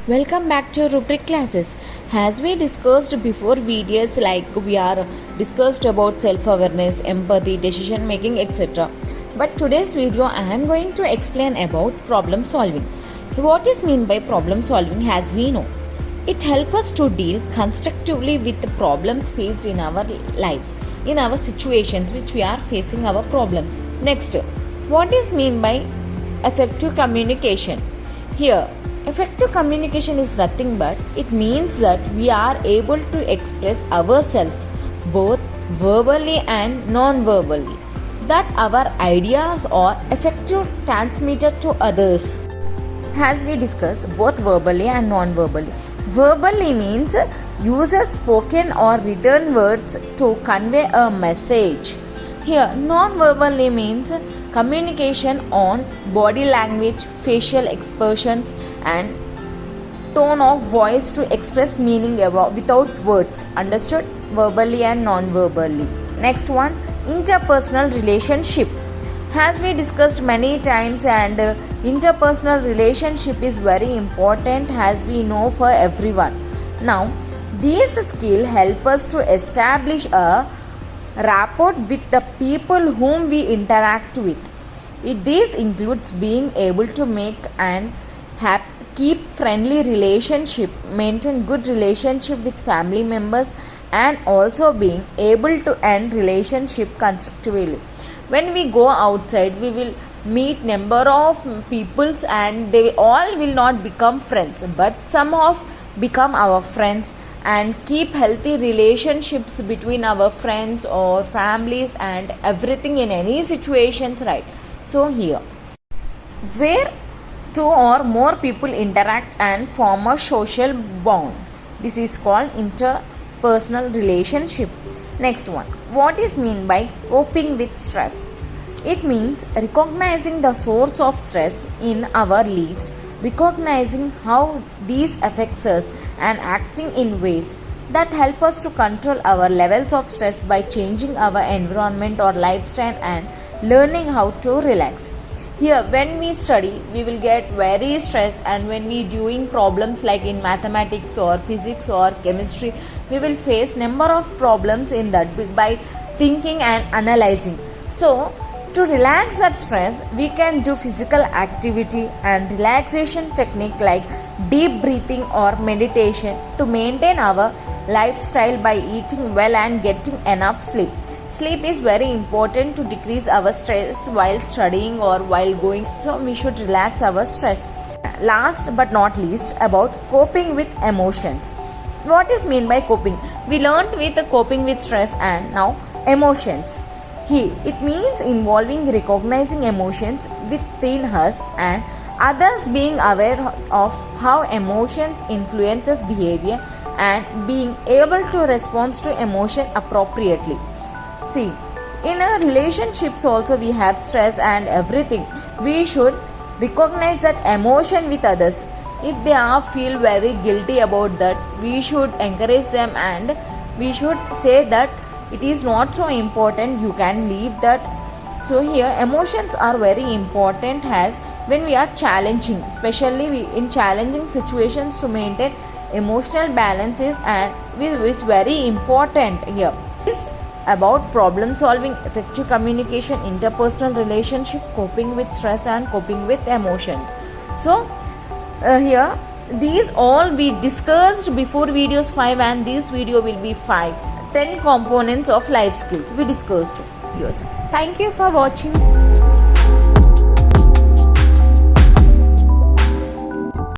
Welcome back to Rubric Classes. As we discussed before videos, we are discussed about self-awareness, empathy, decision making, etc. But today's video I am going to explain about problem solving. What is meant by problem solving? As we know, it helps us to deal constructively with the problems faced in our lives, in our situations which we are facing our problem. Next, what is meant by effective communication? Here, effective communication is nothing but it means that we are able to express ourselves both verbally and non-verbally, that our ideas are effective transmitted to others. As we discussed, both verbally and non-verbally. Verbally means uses spoken or written words to convey a message. Here, non-verbally means communication on body language, facial expressions and tone of voice to express meaning without words. Understood? Verbally and non-verbally. Next one, interpersonal relationship. As we discussed many times, and interpersonal relationship is very important as we know for everyone. Now, these skills help us to establish a rapport with the people whom we interact with. This includes being able to make and keep friendly relationship, maintain good relationship with family members, and also being able to end relationship constructively. When we go outside, we will meet number of peoples and they all will not become friends, but some of become our friends and keep healthy relationships between our friends or families and everything in any situations, right? So here, where two or more people interact and form a social bond, this is called interpersonal relationship. Next one, what is meant by coping with stress? It means recognizing the source of stress in our lives, recognizing how these affects us and acting in ways that help us to control our levels of stress by changing our environment or lifestyle and learning how to relax. Here, when we study, we will get very stressed, and when we doing problems like in mathematics or physics or chemistry, we will face number of problems in that by thinking and analyzing. So, to relax that stress, we can do physical activity and relaxation technique like deep breathing or meditation to maintain our lifestyle by eating well and getting enough sleep. Sleep is very important to decrease our stress while studying or while going, so we should relax our stress. Last but not least, about coping with emotions. What is meant by coping? We learned with the coping with stress and now emotions. It means involving recognizing emotions within us and others, being aware of how emotions influences behavior and being able to respond to emotion appropriately. See, in our relationships also we have stress and everything. We should recognize that emotion with others. If they feel very guilty about that, we should encourage them and we should say that it is not so important, you can leave that. So here emotions are very important as when we are challenging, especially in challenging situations, to maintain emotional balances and is very important here. This about problem solving, effective communication, interpersonal relationship, coping with stress and coping with emotions. So here these all we discussed before videos 5, and this video will be 10 components of life skills we discussed. Thank you for watching.